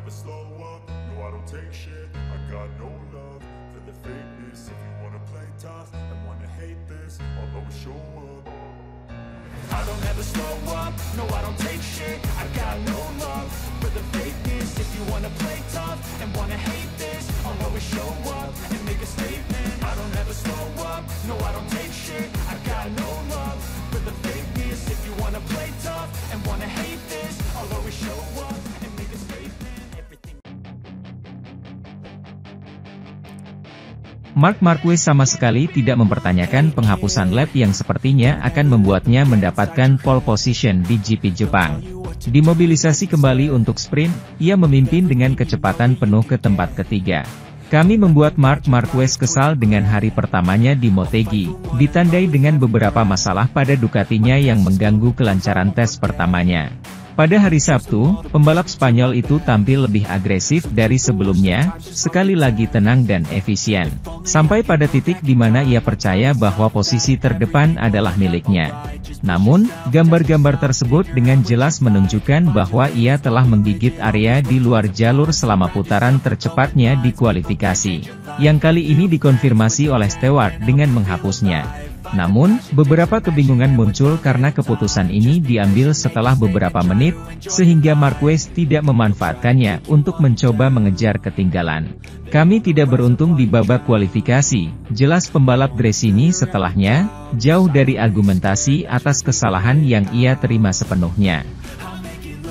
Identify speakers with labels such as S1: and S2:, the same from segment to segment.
S1: never slow up, no I don't take shit. I got no love for the fakeness. If you wanna play tough and wanna hate this, I'll always show up. I don't ever slow up, no I don't take shit. I got no love for the fakeness. If you wanna play tough and wanna hate this, I'll always show up and make a statement. I don't ever slow up, no I don't take shit. I got no love for the fakeness. If you wanna play tough and wanna hate this, I'll always show up and make a statement. Everything.
S2: Marc Marquez sama sekali tidak mempertanyakan penghapusan lap yang sepertinya akan membuatnya mendapatkan pole position di GP Jepang. Dimobilisasi kembali untuk sprint, ia memimpin dengan kecepatan penuh ke tempat ketiga. Kami membuat Marc Marquez kesal dengan hari pertamanya di Motegi, ditandai dengan beberapa masalah pada Ducatinya yang mengganggu kelancaran tes pertamanya. Pada hari Sabtu, pembalap Spanyol itu tampil lebih agresif dari sebelumnya, sekali lagi tenang dan efisien. Sampai pada titik di mana ia percaya bahwa posisi terdepan adalah miliknya. Namun, gambar-gambar tersebut dengan jelas menunjukkan bahwa ia telah menggigit area di luar jalur selama putaran tercepatnya di kualifikasi, yang kali ini dikonfirmasi oleh Stewart dengan menghapusnya. Namun, beberapa kebingungan muncul karena keputusan ini diambil setelah beberapa menit, sehingga Marquez tidak memanfaatkannya untuk mencoba mengejar ketinggalan. Kami tidak beruntung di babak kualifikasi, jelas pembalap Gresini setelahnya, jauh dari argumentasi atas kesalahan yang ia terima sepenuhnya.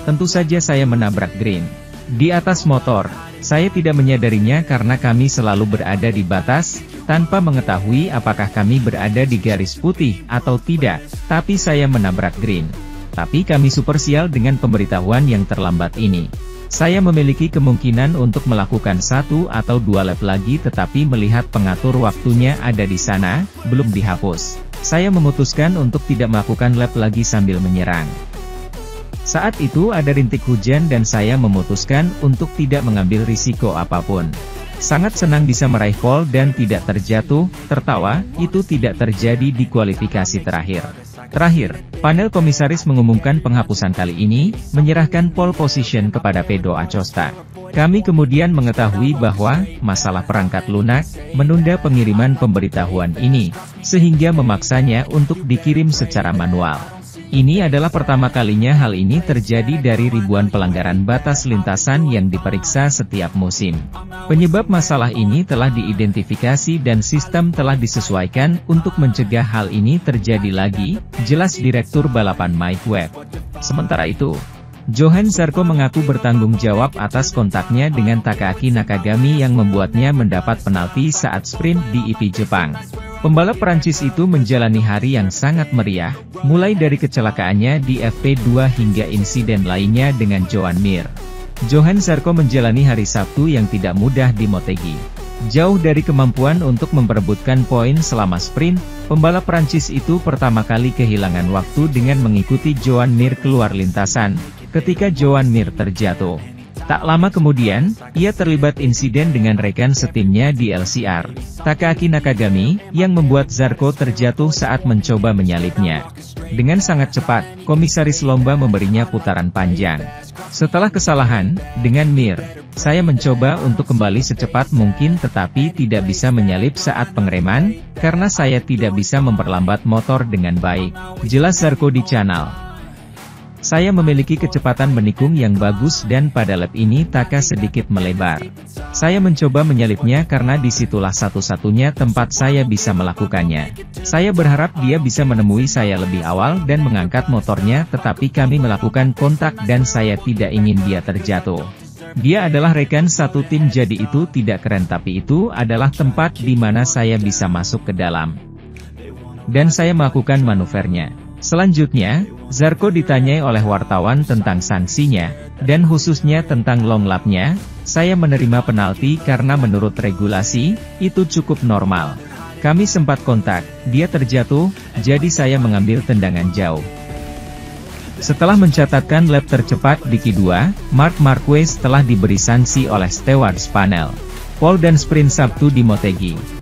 S2: Tentu saja saya menabrak green. Di atas motor, saya tidak menyadarinya karena kami selalu berada di batas, tanpa mengetahui apakah kami berada di garis putih atau tidak, tapi saya menabrak green. Tapi kami super sial dengan pemberitahuan yang terlambat ini. Saya memiliki kemungkinan untuk melakukan 1 atau 2 lap lagi tetapi melihat pengatur waktunya ada di sana, belum dihapus. Saya memutuskan untuk tidak melakukan lap lagi sambil menyerang. Saat itu ada rintik hujan dan saya memutuskan untuk tidak mengambil risiko apapun. Sangat senang bisa meraih pole dan tidak terjatuh, tertawa, itu tidak terjadi di kualifikasi terakhir. Terakhir, panel komisaris mengumumkan penghapusan kali ini, menyerahkan pole position kepada Pedro Acosta. Kami kemudian mengetahui bahwa, masalah perangkat lunak, menunda pengiriman pemberitahuan ini, sehingga memaksanya untuk dikirim secara manual. Ini adalah pertama kalinya hal ini terjadi dari ribuan pelanggaran batas lintasan yang diperiksa setiap musim. Penyebab masalah ini telah diidentifikasi dan sistem telah disesuaikan untuk mencegah hal ini terjadi lagi, jelas Direktur Balapan Mike Webb. Sementara itu, Johann Zarco mengaku bertanggung jawab atas kontaknya dengan Takaaki Nakagami yang membuatnya mendapat penalti saat sprint di GP Jepang. Pembalap Prancis itu menjalani hari yang sangat meriah, mulai dari kecelakaannya di FP2 hingga insiden lainnya dengan Joan Mir. Johann Zarco menjalani hari Sabtu yang tidak mudah di Motegi. Jauh dari kemampuan untuk memperebutkan poin selama sprint, pembalap Prancis itu pertama kali kehilangan waktu dengan mengikuti Joan Mir keluar lintasan, ketika Joan Mir terjatuh. Tak lama kemudian, ia terlibat insiden dengan rekan setimnya di LCR, Takaaki Nakagami, yang membuat Zarco terjatuh saat mencoba menyalipnya. Dengan sangat cepat, komisaris lomba memberinya putaran panjang. Setelah kesalahan, dengan Mir, saya mencoba untuk kembali secepat mungkin tetapi tidak bisa menyalip saat pengereman, karena saya tidak bisa memperlambat motor dengan baik. Jelas Zarco di channel. Saya memiliki kecepatan menikung yang bagus dan pada lap ini Taka sedikit melebar. Saya mencoba menyalipnya karena disitulah satu-satunya tempat saya bisa melakukannya. Saya berharap dia bisa menemui saya lebih awal dan mengangkat motornya tetapi kami melakukan kontak dan saya tidak ingin dia terjatuh. Dia adalah rekan satu tim jadi itu tidak keren tapi itu adalah tempat di mana saya bisa masuk ke dalam. Dan saya melakukan manuvernya. Selanjutnya, Zarco ditanyai oleh wartawan tentang sanksinya, dan khususnya tentang long lap-nya. Saya menerima penalti karena menurut regulasi, itu cukup normal. Kami sempat kontak, dia terjatuh, jadi saya mengambil tendangan jauh. Setelah mencatatkan lap tercepat di Q2, Marc Marquez telah diberi sanksi oleh Stewards panel. Pole dan sprint Sabtu di Motegi.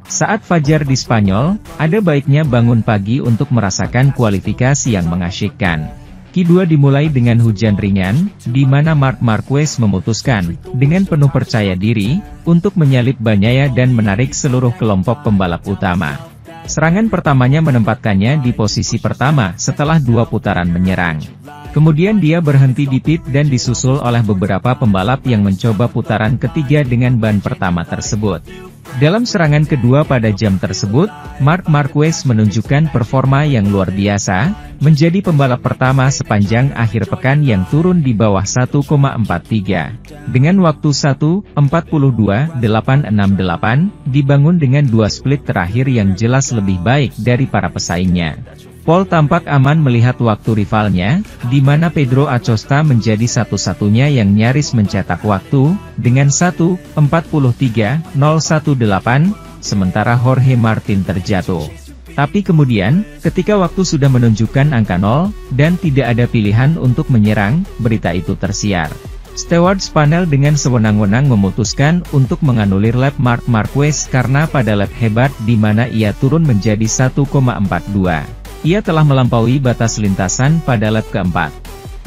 S2: Saat fajar di Spanyol, ada baiknya bangun pagi untuk merasakan kualifikasi yang mengasyikkan. Q2 dimulai dengan hujan ringan, di mana Marc Marquez memutuskan, dengan penuh percaya diri, untuk menyalip Bagnaia dan menarik seluruh kelompok pembalap utama. Serangan pertamanya menempatkannya di posisi pertama setelah 2 putaran menyerang. Kemudian dia berhenti di pit dan disusul oleh beberapa pembalap yang mencoba putaran ketiga dengan ban pertama tersebut. Dalam serangan kedua pada jam tersebut, Marc Marquez menunjukkan performa yang luar biasa, menjadi pembalap pertama sepanjang akhir pekan yang turun di bawah 1,43. Dengan waktu 1:42.868, dibangun dengan 2 split terakhir yang jelas lebih baik dari para pesaingnya. Paul tampak aman melihat waktu rivalnya, di mana Pedro Acosta menjadi satu-satunya yang nyaris mencetak waktu, dengan 1:43.018, sementara Jorge Martin terjatuh. Tapi kemudian, ketika waktu sudah menunjukkan angka 0, dan tidak ada pilihan untuk menyerang, berita itu tersiar. Stewards panel dengan sewenang-wenang memutuskan untuk menganulir lap Marc Marquez karena pada lap hebat di mana ia turun menjadi 1,42. Ia telah melampaui batas lintasan pada lap keempat.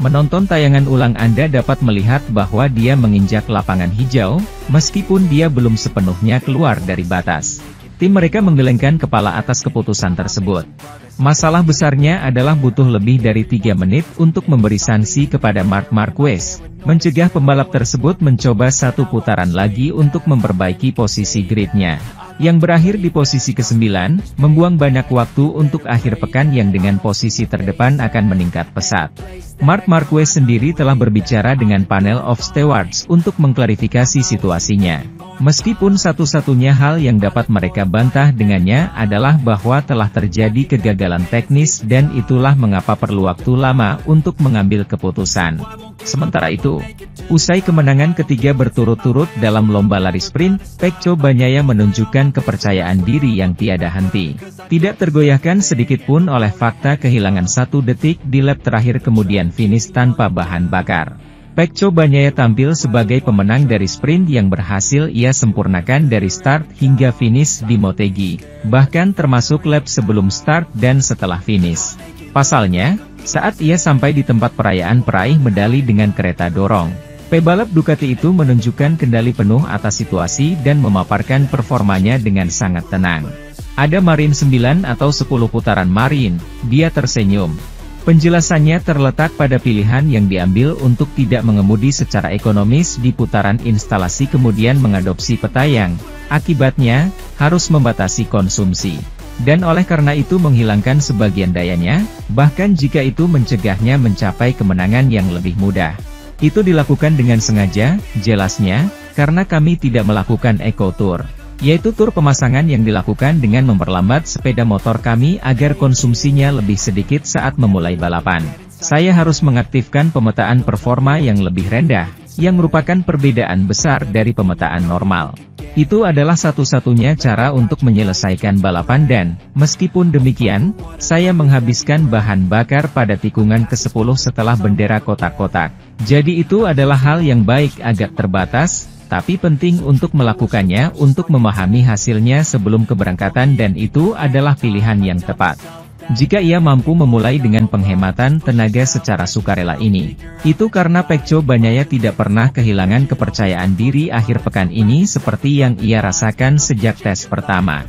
S2: Menonton tayangan ulang Anda dapat melihat bahwa dia menginjak lapangan hijau, meskipun dia belum sepenuhnya keluar dari batas. Tim mereka menggelengkan kepala atas keputusan tersebut. Masalah besarnya adalah butuh lebih dari 3 menit untuk memberi sanksi kepada Marc Marquez, mencegah pembalap tersebut mencoba 1 putaran lagi untuk memperbaiki posisi gridnya. Yang berakhir di posisi ke-9, membuang banyak waktu untuk akhir pekan yang dengan posisi terdepan akan meningkat pesat. Marc Marquez sendiri telah berbicara dengan panel of stewards untuk mengklarifikasi situasinya. Meskipun satu-satunya hal yang dapat mereka bantah dengannya adalah bahwa telah terjadi kegagalan teknis dan itulah mengapa perlu waktu lama untuk mengambil keputusan. Sementara itu, usai kemenangan ketiga berturut-turut dalam lomba lari sprint, Pecco Bagnaia menunjukkan kepercayaan diri yang tiada henti. Tidak tergoyahkan sedikitpun oleh fakta kehilangan 1 detik di lap terakhir kemudian finish tanpa bahan bakar. Pecco Bagnaia tampil sebagai pemenang dari sprint yang berhasil ia sempurnakan dari start hingga finish di Motegi, bahkan termasuk lap sebelum start dan setelah finish. Pasalnya, saat ia sampai di tempat perayaan peraih medali dengan kereta dorong, pebalap Ducati itu menunjukkan kendali penuh atas situasi dan memaparkan performanya dengan sangat tenang. Ada Marin 9 atau 10 putaran Marin, dia tersenyum. Penjelasannya terletak pada pilihan yang diambil untuk tidak mengemudi secara ekonomis di putaran instalasi kemudian mengadopsi petayang, akibatnya, harus membatasi konsumsi. Dan oleh karena itu menghilangkan sebagian dayanya, bahkan jika itu mencegahnya mencapai kemenangan yang lebih mudah. Itu dilakukan dengan sengaja, jelasnya, karena kami tidak melakukan Eco Tour, yaitu tur pemasangan yang dilakukan dengan memperlambat sepeda motor kami agar konsumsinya lebih sedikit saat memulai balapan. Saya harus mengaktifkan pemetaan performa yang lebih rendah, yang merupakan perbedaan besar dari pemetaan normal. Itu adalah satu-satunya cara untuk menyelesaikan balapan dan, meskipun demikian, saya menghabiskan bahan bakar pada tikungan ke-10 setelah bendera kotak-kotak. Jadi itu adalah hal yang baik agak terbatas, tapi penting untuk melakukannya untuk memahami hasilnya sebelum keberangkatan dan itu adalah pilihan yang tepat. Jika ia mampu memulai dengan penghematan tenaga secara sukarela ini, itu karena Pecco Bagnaia tidak pernah kehilangan kepercayaan diri akhir pekan ini seperti yang ia rasakan sejak tes pertama.